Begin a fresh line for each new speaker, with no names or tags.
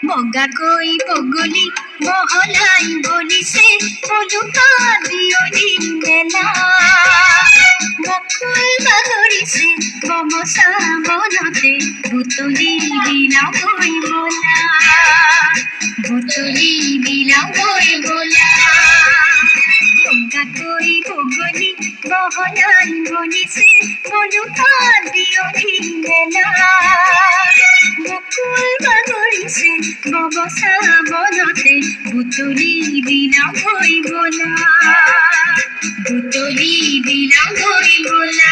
মগা কই পগলি মহলাই বলিছে পলুকা বিয়লি মেলা বকুল বাগৰিছে বমচা মনতে বুটলি বিলাবই বলা বুটলি বিলাবই বলা মগা কই পগলি মহলাই বলিছে পলুকা বিয়লি মেলা বকুল বাগৰিছে বমচা মনতে বুটলি বিলাবই বলা বুটলি বিলাবই বলা